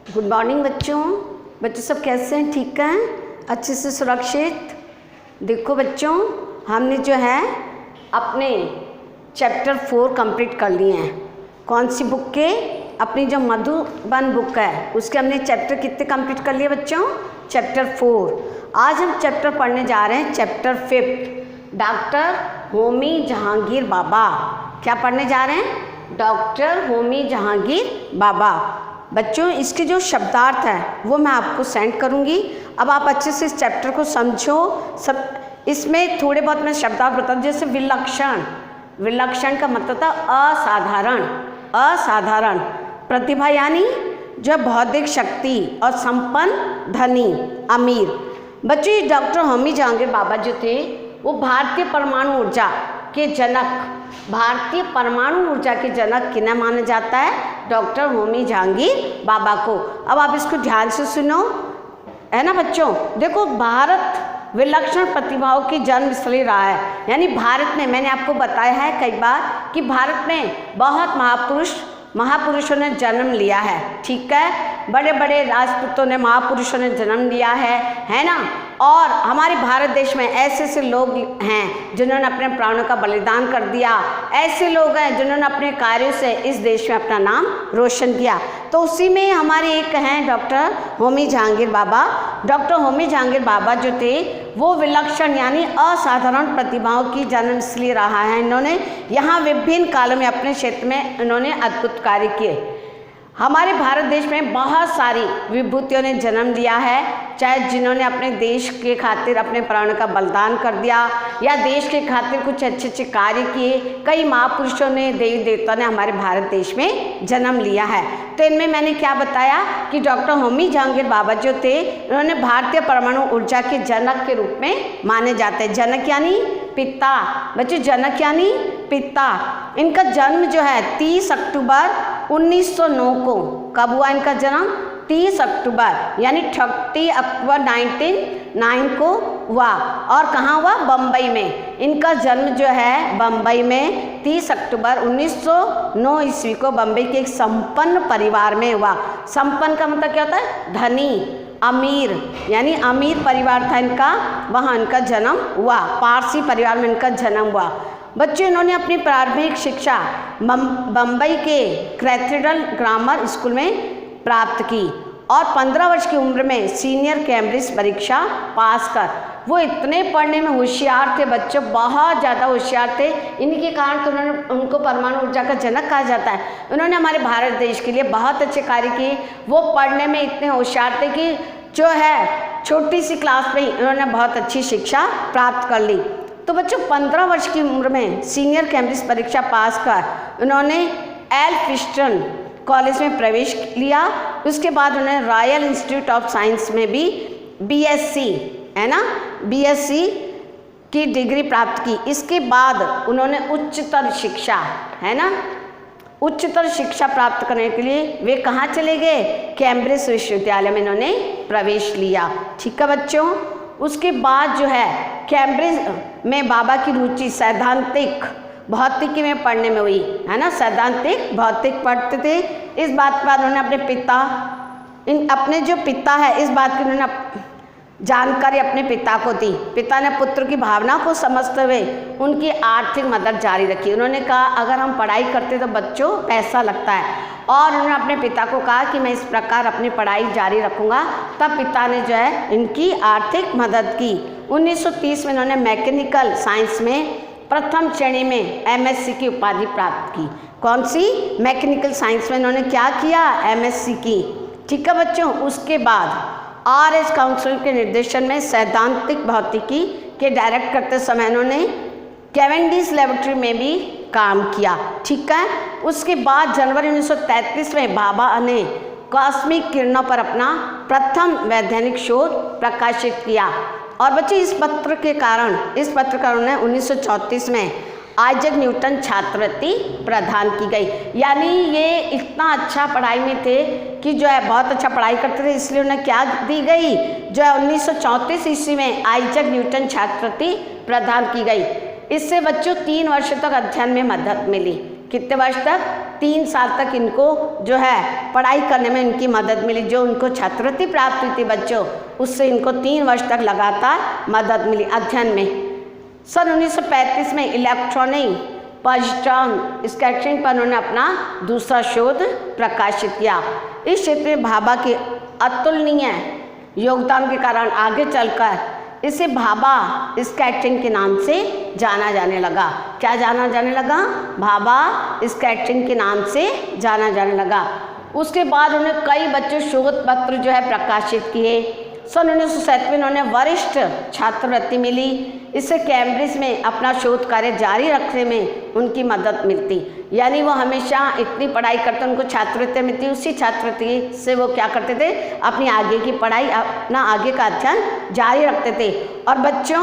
Good morning बच्चों। बच्चों सब कैसे हैं? ठीक हैं? अच्छे से सुरक्षित? देखो बच्चों, हमने जो है अपने चैप्टर 4 कंप्लीट कर लिए हैं। कौन सी बुक के? अपनी जो मधुबन बुक है उसके हमने चैप्टर कितने कंप्लीट कर लिए बच्चों? चैप्टर 4। आज हम चैप्टर पढ़ने जा रहे हैं चैप्टर 5, डॉक्टर होमी जहांगीर बाबा। क्या पढ़ने जा रहे हैं? डॉक्टर होमी जहांगीर बाबा। बच्चों इसके जो शब्दार्थ है वो मैं आपको सेंड करूँगी। अब आप अच्छे से इस चैप्टर को समझो। सब इसमें थोड़े बहुत मैं शब्दार्थ बता दूँ। जैसे विलक्षण, विलक्षण का मतलब था असाधारण, असाधारण। प्रतिभा यानी जो बौद्धिक शक्ति, और संपन्न धनी, अमीर। बच्चों डॉक्टर होमी जहांगीर बाबा जो थे वो भारतीय परमाणु ऊर्जा के जनक, भारतीय परमाणु ऊर्जा के जनक किन्हें माना जाता है? डॉक्टर होमी जहांगीर बाबा को। अब आप इसको ध्यान से सुनो, है ना बच्चों। देखो, भारत विलक्षण प्रतिभाओं की जन्मस्थली रहा है। यानी भारत में, मैंने आपको बताया है कई बार कि भारत में बहुत महापुरुषों ने जन्म लिया है। ठीक है, बड़े बड़े राजपूतों ने, महापुरुषों ने जन्म लिया है ना। और हमारे भारत देश में ऐसे ऐसे लोग हैं जिन्होंने अपने प्राणों का बलिदान कर दिया। ऐसे लोग हैं जिन्होंने अपने कार्यों से इस देश में अपना नाम रोशन किया। तो उसी में हमारे एक हैं डॉक्टर होमी जहांगीर बाबा। डॉक्टर होमी जहांगीर बाबा जो थे वो विलक्षण यानी असाधारण प्रतिभाओं की जन्मस्थली रहा है। इन्होंने यहाँ विभिन्न कालों में अपने क्षेत्र में इन्होंने अद्भुत कार्य किए। हमारे भारत देश में बहुत सारी विभूतियों ने जन्म लिया है, चाहे जिन्होंने अपने देश के खातिर अपने प्राणों का बलिदान कर दिया या देश के खातिर कुछ अच्छे अच्छे कार्य किए। कई महापुरुषों ने, देवी देवताओं ने हमारे भारत देश में जन्म लिया है। तो इनमें मैंने क्या बताया कि डॉक्टर होमी जहांगीर बाबा जो थे उन्होंने भारतीय परमाणु ऊर्जा के जनक के रूप में माने जाते हैं। जनक यानी पिता। बच्चों जनक यानी पिता। इनका जन्म जो है 30 अक्टूबर 1909 को, कब हुआ इनका जन्म? 30 अक्टूबर यानी 30 अक्टूबर 1909 को हुआ। और कहाँ हुआ? बम्बई में। इनका जन्म जो है बम्बई में 30 अक्टूबर 1909 ईस्वी को बम्बई के एक संपन्न परिवार में हुआ। संपन्न का मतलब क्या होता है? धनी, अमीर, यानी अमीर परिवार था इनका, वहाँ इनका जन्म हुआ। पारसी परिवार में इनका जन्म हुआ। बच्चों इन्होंने अपनी प्रारंभिक शिक्षा बम्बई के कैथेड्रल ग्रामर स्कूल में प्राप्त की और 15 वर्ष की उम्र में सीनियर कैम्ब्रिज परीक्षा पास कर वो इतने पढ़ने में होशियार थे बच्चों, बहुत ज़्यादा होशियार थे। इन्हीं के कारण तो उनको परमाणु ऊर्जा का जनक कहा जाता है। उन्होंने हमारे भारत देश के लिए बहुत अच्छे कार्य किए। वो पढ़ने में इतने होशियार थे कि जो है छोटी सी क्लास में ही उन्होंने बहुत अच्छी शिक्षा प्राप्त कर ली। तो बच्चों 15 वर्ष की उम्र में सीनियर कैम्ब्रिज परीक्षा पास कर उन्होंने एल्फिस्टन कॉलेज में प्रवेश लिया। उसके बाद उन्होंने रॉयल इंस्टीट्यूट ऑफ साइंस में भी बीएससी, है ना, बीएससी की डिग्री प्राप्त की। इसके बाद उन्होंने उच्चतर शिक्षा, है ना, उच्चतर शिक्षा प्राप्त करने के लिए वे कहाँ चले गए? कैम्ब्रिज विश्वविद्यालय में इन्होंने प्रवेश लिया। ठीक है बच्चों। उसके बाद जो है कैम्ब्रिज में बाबा की रुचि सैद्धांतिक भौतिकी में पढ़ने में हुई, है ना। सैद्धांतिक भौतिक पढ़ते थे। इस बात पर उन्होंने अपने पिता, अपने जो पिता है, इस बात की उन्होंने जानकारी अपने पिता को दी। पिता ने पुत्र की भावना को समझते हुए उनकी आर्थिक मदद जारी रखी। उन्होंने कहा अगर हम पढ़ाई करते तो बच्चों पैसा लगता है, और उन्होंने अपने पिता को कहा कि मैं इस प्रकार अपनी पढ़ाई जारी रखूँगा। तब पिता ने जो है इनकी आर्थिक मदद की। 1930 में इन्होंने मैकेनिकल साइंस में प्रथम श्रेणी में एमएससी की उपाधि प्राप्त की। कौन सी? मैकेनिकल साइंस में इन्होंने क्या किया? एमएससी की। ठीक है बच्चों। उसके बाद आरएस काउंसिल के निर्देशन में सैद्धांतिक भौतिकी के डायरेक्ट करते समय इन्होंने कैवेंडिश लेबोरेटरी में भी काम किया। ठीक है। उसके बाद जनवरी 1933 में बाबा ने कॉस्मिक किरणों पर अपना प्रथम वैज्ञानिक शोध प्रकाशित किया। और बच्चे इस पत्र के कारण उन्हें 1934 में आइजैक न्यूटन छात्रवृत्ति प्रदान की गई। यानी ये इतना अच्छा पढ़ाई में थे कि जो है बहुत अच्छा पढ़ाई करते थे, इसलिए उन्हें क्या दी गई? जो है 1934 ईस्वी में आइजैक न्यूटन छात्रवृत्ति प्रदान की गई। इससे बच्चों 3 वर्ष तक अध्ययन में मदद मिली। कितने वर्ष तक? 3 साल तक इनको जो है पढ़ाई करने में इनकी मदद मिली। जो उनको छात्रवृत्ति प्राप्त हुई थी बच्चों, उससे इनको 3 वर्ष तक लगातार मदद मिली अध्ययन में। सन 1935 में इलेक्ट्रॉनिक पॉजिट्रॉन स्कैटरिंग पर उन्होंने अपना दूसरा शोध प्रकाशित किया। इस क्षेत्र में भाभा के अतुलनीय योगदान के कारण आगे चलकर इसे भाभा स्कैटरिंग के नाम से जाना जाने लगा। क्या जाना जाने लगा? भाभा स्कैटरिंग के नाम से जाना जाने लगा। उसके बाद उन्हें कई बच्चों शोध पत्र जो है प्रकाशित किए। सन 1907 में उन्होंने वरिष्ठ छात्रवृत्ति मिली। इससे कैम्ब्रिज में अपना शोध कार्य जारी रखने में उनकी मदद मिलती। यानी वो हमेशा इतनी पढ़ाई करते, उनको छात्रवृत्ति मिलती, उसी छात्रवृत्ति से वो क्या करते थे, अपनी आगे की पढ़ाई, अपना आगे का अध्ययन जारी रखते थे। और बच्चों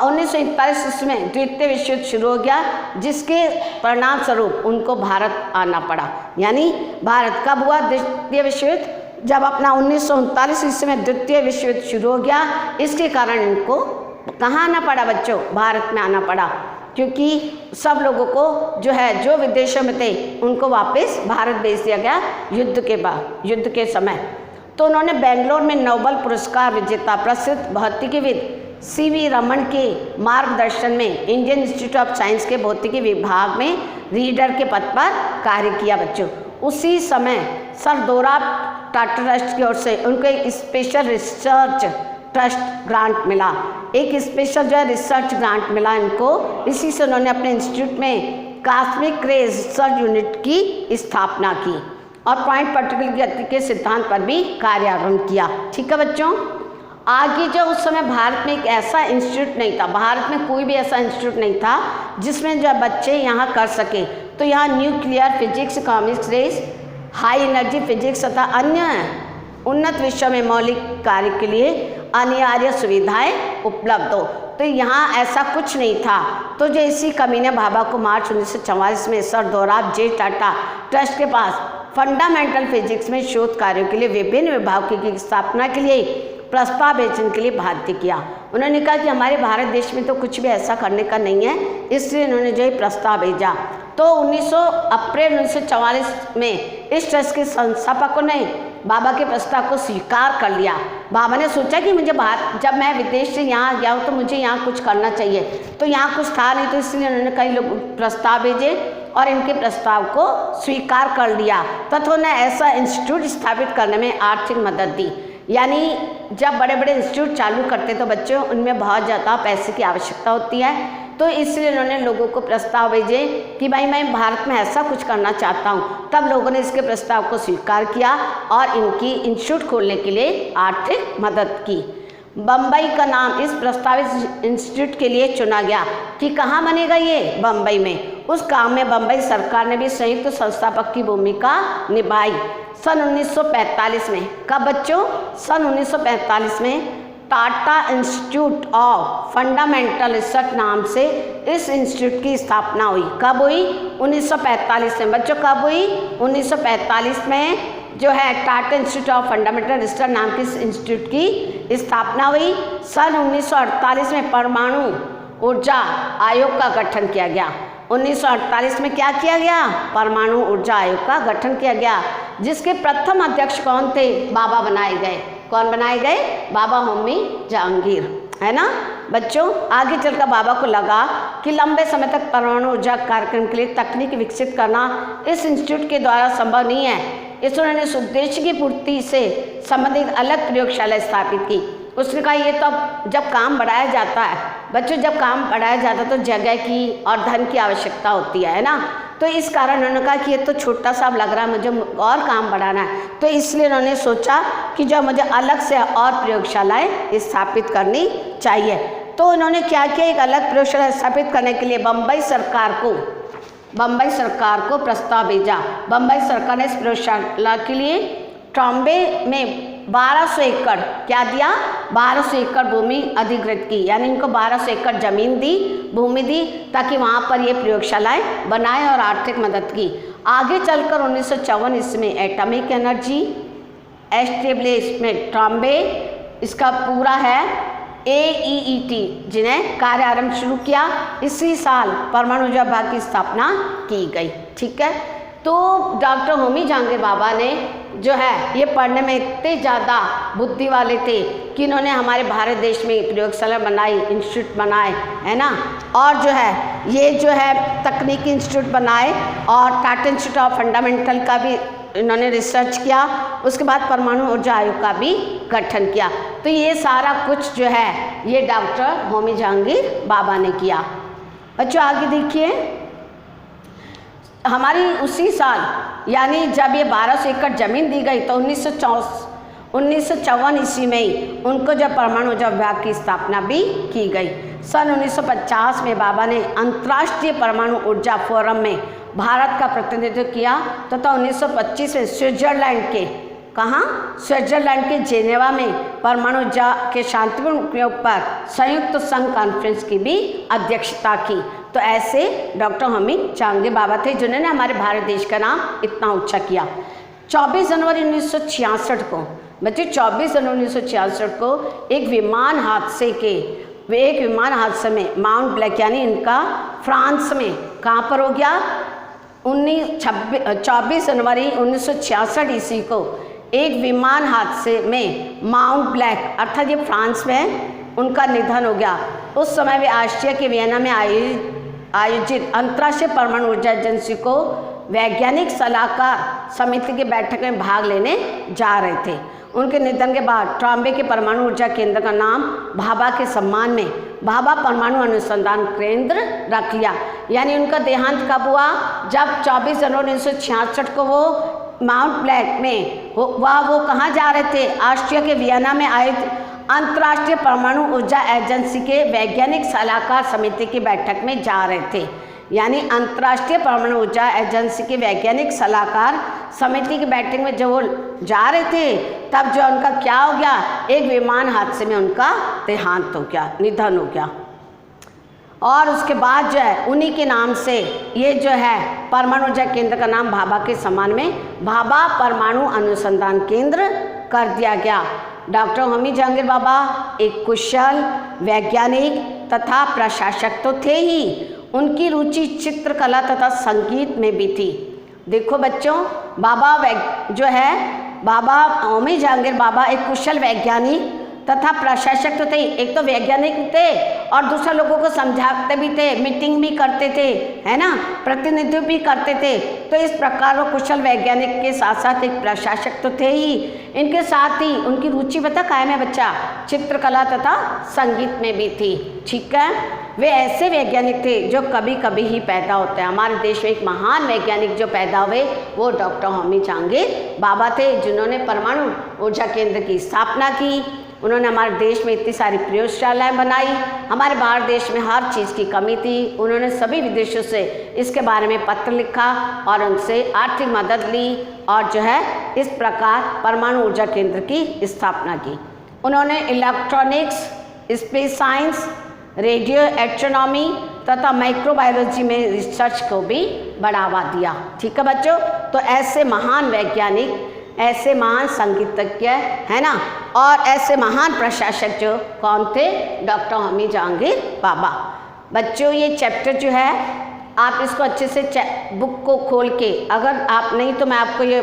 1941 में द्वितीय विश्व युद्ध शुरू हो गया, जिसके परिणाम स्वरूप उनको भारत आना पड़ा। यानी भारत कब हुआ द्वितीय विश्व युद्ध? जब अपना 1939 ईस्वी में द्वितीय विश्व युद्ध शुरू हो गया। इसके कारण इनको कहाँ आना पड़ा बच्चों? भारत में आना पड़ा, क्योंकि सब लोगों को जो है, जो विदेशों में थे, उनको वापस भारत भेज दिया गया युद्ध के बाद, युद्ध के समय। तो उन्होंने बेंगलोर में नोबेल पुरस्कार विजेता प्रसिद्ध भौतिकीविद CV रमन के मार्गदर्शन में इंडियन इंस्टीट्यूट ऑफ साइंस के भौतिकी विभाग में रीडर के पद पर कार्य किया बच्चों। उसी समय सर दोराब टाटा ट्रस्ट की ओर से उनको एक स्पेशल रिसर्च ट्रस्ट ग्रांट मिला। एक स्पेशल जो है रिसर्च ग्रांट मिला इनको। इसी से उन्होंने अपने इंस्टीट्यूट में कॉस्मिक रे रिसर्च यूनिट की स्थापना की और पॉइंट पार्टिकल की गति के सिद्धांत पर भी कार्यान्वयन किया। ठीक है बच्चों। आगे जो उस समय भारत में एक ऐसा इंस्टीट्यूट नहीं था, भारत में कोई भी ऐसा इंस्टीट्यूट नहीं था जिसमें जो बच्चे यहाँ कर सके। तो यहाँ nuclear physics, cosmic rays, high energy physics तथा अन्य उन्नत विषयों में मौलिक कार्य के लिए अनिवार्य सुविधाएं उपलब्ध हो। तो यहाँ ऐसा कुछ नहीं था। तो जो इसी कमी ने भाभा को मार्च 1944 में सर दोराब जे टाटा ट्रस्ट के पास फंडामेंटल फिजिक्स में शोध कार्यों के लिए विभिन्न विभागों की स्थापना के लिए प्रस्ताव भेजने के लिए बाध्य किया। उन्होंने कहा कि हमारे भारत देश में तो कुछ भी ऐसा करने का नहीं है, इसलिए उन्होंने जो प्रस्ताव भेजा। तो अप्रैल 1944 में इस ट्रस्ट के संस्थापकों ने बाबा के प्रस्ताव को स्वीकार कर लिया। बाबा ने सोचा कि मुझे जब मैं विदेश से यहाँ गया हूँ तो मुझे यहाँ कुछ करना चाहिए। तो यहाँ कुछ था नहीं, तो इसलिए उन्होंने कई लोग प्रस्ताव भेजे और इनके प्रस्ताव को स्वीकार कर लिया तथा उन्हें ऐसा इंस्टीट्यूट स्थापित करने में आर्थिक मदद दी। यानी जब बड़े बड़े इंस्टीट्यूट चालू करते तो बच्चों उनमें बहुत ज़्यादा पैसे की आवश्यकता होती है। तो इसलिए उन्होंने लोगों को प्रस्ताव भेजे कि भाई मैं भारत में ऐसा कुछ करना चाहता हूँ। तब लोगों ने इसके प्रस्ताव को स्वीकार किया और इनकी इंस्टीट्यूट खोलने के लिए आर्थिक मदद की। बम्बई का नाम इस प्रस्तावित इंस्टीट्यूट के लिए चुना गया कि कहाँ बनेगा ये? बम्बई में। उस काम में बम्बई सरकार ने भी संयुक्त संस्थापक की भूमिका निभाई। सन 1945 में, कब बच्चों? सन 1945 में Tata institute of fundamental research नाम से इस इंस्टीट्यूट की स्थापना हुई। कब हुई? 1945 में। बच्चों कब हुई? 1945 में जो है Tata institute of fundamental research नाम की इस इंस्टीट्यूट की स्थापना हुई। सन 1948 में परमाणु ऊर्जा आयोग का गठन किया गया। 1948 में क्या किया गया? परमाणु ऊर्जा आयोग का गठन किया गया, जिसके प्रथम अध्यक्ष कौन थे? बाबा बनाए गए। कौन बनाए गए? बाबा होमी जहांगीर, है ना बच्चों। आगे चलकर बाबा को लगा कि लंबे समय तक परमाणु ऊर्जा कार्यक्रम के लिए तकनीक विकसित करना इस इंस्टीट्यूट के द्वारा संभव नहीं है। इस उन्होंने इस उद्देश्य की पूर्ति से संबंधित अलग प्रयोगशाला स्थापित की। उसने कहा ये तो जब काम बढ़ाया जाता है बच्चों, जब काम बढ़ाया जाता है तो जगह की और धन की आवश्यकता होती है ना। तो इस कारण उन्होंने कहा कि ये तो छोटा सा लग रहा है, मुझे और काम बढ़ाना है। तो इसलिए उन्होंने सोचा कि जो मुझे अलग से और प्रयोगशालाएं स्थापित करनी चाहिए। तो उन्होंने क्या किया? एक अलग प्रयोगशाला स्थापित करने के लिए बम्बई सरकार को प्रस्ताव भेजा। बम्बई सरकार ने इस प्रयोगशाला के लिए ट्रॉम्बे में 1200 एकड़ क्या दिया? 1200 एकड़ भूमि अधिग्रहित की। यानी इनको 1200 एकड़ जमीन दी, भूमि दी, ताकि वहाँ पर ये प्रयोगशालाएं बनाए और आर्थिक मदद की। आगे चलकर 1954 इसमें एटॉमिक एनर्जी एस्टेब्लिशमेंट ट्रॉम्बे, इसका पूरा है AEET, जिन्हें कार्य आरंभ शुरू किया। इसी साल परमाणु ऊर्जा विभाग की स्थापना की गई। ठीक है। तो डॉक्टर होमी जहांगीर बाबा ने जो है ये पढ़ने में इतने ज़्यादा बुद्धि वाले थे कि इन्होंने हमारे भारत देश में प्रयोगशाला बनाई, इंस्टीट्यूट बनाए, है ना। और जो है ये जो है तकनीकी इंस्टीट्यूट बनाए और टाटा इंस्टीट्यूट ऑफ फंडामेंटल का भी इन्होंने रिसर्च किया। उसके बाद परमाणु ऊर्जा आयोग का भी गठन किया। तो ये सारा कुछ जो है ये डॉक्टर होमी जहांगीर बाबा ने किया। बच्चों आगे देखिए, हमारी उसी साल यानी जब ये 1200 एकड़ ज़मीन दी गई तो 1954 ईस्वी में ही उनको जब परमाणु ऊर्जा विभाग की स्थापना भी की गई। सन 1950 में बाबा ने अंतर्राष्ट्रीय परमाणु ऊर्जा फोरम में भारत का प्रतिनिधित्व किया तथा 1925 में स्विट्जरलैंड के स्विट्जरलैंड के जेनेवा में परमाणु ऊर्जा के शांतिपूर्ण उपयोग पर संयुक्त संघ कॉन्फ्रेंस की भी अध्यक्षता की। तो ऐसे डॉक्टर होमी जहांगीर बाबा थे जिन्होंने हमारे भारत देश का नाम इतना ऊंचा किया। 24 जनवरी 1966 को बच्चे 24 जनवरी 1966 को एक विमान हादसे में माउंट ब्लैंक यानी इनका फ्रांस में कहाँ पर हो गया, 24 जनवरी 1966 ईस्वी को एक विमान हादसे में माउंट ब्लैंक अर्थात ये फ्रांस में उनका निधन हो गया। उस समय वे ऑस्ट्रिया के वियना में आयोजित अंतर्राष्ट्रीय परमाणु ऊर्जा एजेंसी को वैज्ञानिक सलाहकार समिति की बैठक में भाग लेने जा रहे थे। उनके निधन के बाद ट्रॉम्बे के परमाणु ऊर्जा केंद्र का नाम भाभा के सम्मान में भाभा परमाणु अनुसंधान केंद्र रख लिया। यानी उनका देहांत कब हुआ, जब 24 जनवरी 1966 को वो माउंट ब्लैंक में वो कहाँ जा रहे थे, ऑस्ट्रिया के वियना में आयोजित अंतर्राष्ट्रीय परमाणु ऊर्जा एजेंसी के वैज्ञानिक सलाहकार समिति की बैठक में जा रहे थे। यानी अंतर्राष्ट्रीय परमाणु ऊर्जा एजेंसी के वैज्ञानिक सलाहकार समिति की बैठक में जब वो जा रहे थे तब जो उनका क्या हो गया, एक विमान हादसे में उनका देहांत हो गया, निधन हो गया। और उसके बाद जो है उन्हीं के नाम से ये जो है परमाणु ऊर्जा केंद्र का नाम भाभा के सम्मान में भाभा परमाणु अनुसंधान केंद्र कर दिया गया। डॉक्टर होमी जहांगीर बाबा एक कुशल वैज्ञानिक तथा प्रशासक तो थे ही, उनकी रुचि चित्रकला तथा संगीत में भी थी। देखो बच्चों, बाबा होमी जहांगीर बाबा एक कुशल वैज्ञानिक तथा प्रशासक तो थे। एक तो वैज्ञानिक थे और दूसरे लोगों को समझाते भी थे, मीटिंग भी करते थे, है ना, प्रतिनिधित्व भी करते थे। तो इस प्रकार वो कुशल वैज्ञानिक के साथ साथ एक प्रशासक तो थे ही। इनके साथ ही उनकी रुचि बता कायम है बच्चा, चित्रकला तथा संगीत में भी थी। ठीक है, वे ऐसे वैज्ञानिक थे जो कभी कभी ही पैदा होते हैं। हमारे देश में एक महान वैज्ञानिक जो पैदा हुए वो डॉक्टर होमी जहांगीर बाबा थे, जिन्होंने परमाणु ऊर्जा केंद्र की स्थापना की। उन्होंने हमारे देश में इतनी सारी प्रयोगशालाएं बनाई। हमारे भारत देश में हर चीज़ की कमी थी। उन्होंने सभी विदेशों से इसके बारे में पत्र लिखा और उनसे आर्थिक मदद ली और जो है इस प्रकार परमाणु ऊर्जा केंद्र की स्थापना की। उन्होंने electronics, space science, radio astronomy तथा माइक्रोबायोलॉजी में रिसर्च को भी बढ़ावा दिया। ठीक है बच्चों, तो ऐसे महान वैज्ञानिक, ऐसे महान संगीतज्ञ, है ना, और ऐसे महान प्रशासक जो कौन थे, डॉक्टर होमी जहांगीर बाबा। बच्चों ये चैप्टर जो है आप इसको अच्छे से बुक को खोल के, अगर आप नहीं तो मैं आपको ये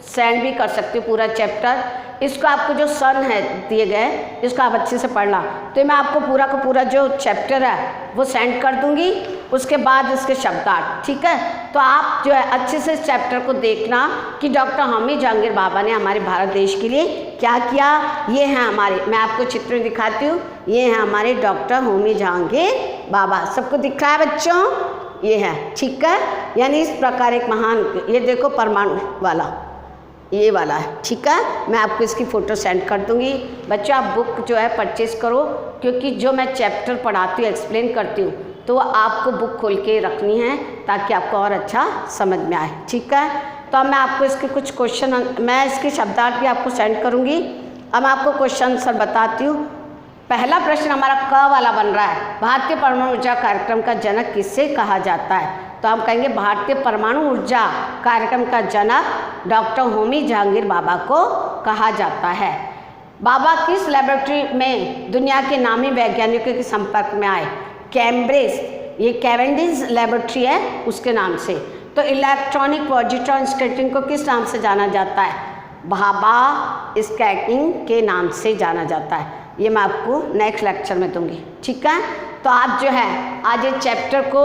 सेंड भी कर सकती हूँ पूरा चैप्टर। इसको आपको जो सन है दिए गए इसको आप अच्छे से पढ़ना। तो मैं आपको पूरा का पूरा जो चैप्टर है वो सेंड कर दूंगी, उसके बाद इसके शब्दार्थ। ठीक है, तो आप जो है अच्छे से इस चैप्टर को देखना कि डॉक्टर होमी जहांगीर बाबा ने हमारे भारत देश के लिए क्या किया। ये हैं हमारे, मैं आपको चित्र दिखाती हूँ, ये हैं हमारे डॉक्टर होमी जहांगीर बाबा। सबको दिख रहा है बच्चों, ये है। ठीक है, यानी इस प्रकार एक महान, ये देखो परमाणु वाला, ये वाला है। ठीक है, मैं आपको इसकी फ़ोटो सेंड कर दूंगी। बच्चों आप बुक जो है परचेज़ करो, क्योंकि जो मैं चैप्टर पढ़ाती हूँ, एक्सप्लेन करती हूँ, तो आपको बुक खोल के रखनी है ताकि आपको और अच्छा समझ में आए। ठीक है, तो अब मैं आपको इसके कुछ क्वेश्चन, मैं इसके शब्दार्थ भी आपको सेंड करूँगी। अब मैं आपको क्वेश्चन आंसर बताती हूँ। पहला प्रश्न हमारा क वाला बन रहा है, भारतीय परमाणु ऊर्जा कार्यक्रम का जनक किससे कहा जाता है? तो हम कहेंगे भारतीय परमाणु ऊर्जा कार्यक्रम का जनक डॉक्टर होमी जहांगीर बाबा को कहा जाता है। बाबा किस लेबोरेटरी में दुनिया के नामी वैज्ञानिकों के संपर्क में आए? कैम्ब्रिज, ये कैवेंडिश लेबोरेटरी है उसके नाम से। तो इलेक्ट्रॉनिक पॉजिट्रॉन स्कैटरिंग को किस नाम से जाना जाता है? भाभा स्कैटरिंग के नाम से जाना जाता है। ये मैं आपको नेक्स्ट लेक्चर में दूंगी, ठीक है। तो आप जो है आज इस चैप्टर को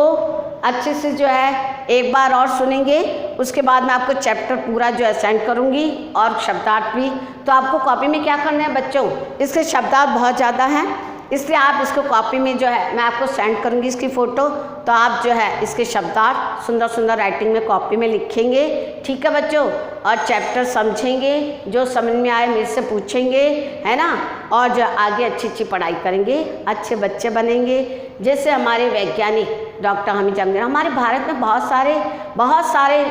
अच्छे से जो है एक बार और सुनेंगे, उसके बाद मैं आपको चैप्टर पूरा जो है सेंड करूँगी और शब्दार्थ भी। तो आपको कॉपी में क्या करना है बच्चों, इसके शब्दार्थ बहुत ज़्यादा हैं, इसलिए आप इसको कॉपी में जो है मैं आपको सेंड करूँगी इसकी फ़ोटो। तो आप जो है इसके शब्दार्थ सुंदर सुंदर राइटिंग में कॉपी में लिखेंगे, ठीक है बच्चों। और चैप्टर समझेंगे, जो समझ में आए मेरे से पूछेंगे, है ना। और जो आगे अच्छी अच्छी पढ़ाई करेंगे, अच्छे बच्चे बनेंगे, जैसे हमारे वैज्ञानिक डॉक्टर हामिद जहांगीर। हमारे भारत में बहुत सारे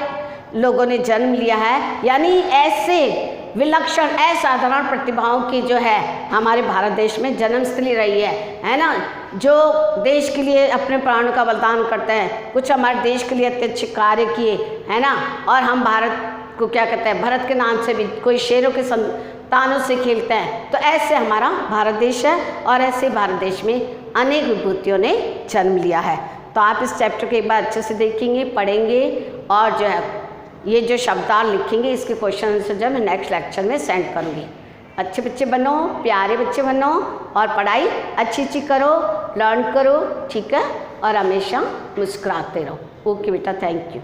लोगों ने जन्म लिया है, यानी ऐसे विलक्षण असाधारण प्रतिभाओं की जो है हमारे भारत देश में जन्मस्थली रही है ना, जो देश के लिए अपने प्राणों का बलिदान करते हैं, कुछ हमारे देश के लिए अच्छे कार्य किए, है ना। और हम भारत को क्या कहते हैं, भारत के नाम से भी कोई शेरों के संतानों से खेलते हैं। तो ऐसे हमारा भारत देश है और ऐसे भारत देश में अनेक विभूतियों ने जन्म लिया है। तो आप इस चैप्टर को एक बार अच्छे से देखेंगे, पढ़ेंगे और जो है ये जो शब्दार्थ लिखेंगे, इसके क्वेश्चन आंसर जो मैं नेक्स्ट लेक्चर में सेंड करूँगी। अच्छे बच्चे बनो, प्यारे बच्चे बनो और पढ़ाई अच्छी करो, लर्न करो, ठीक है। और हमेशा मुस्कुराते रहो। ओके बेटा, थैंक यू।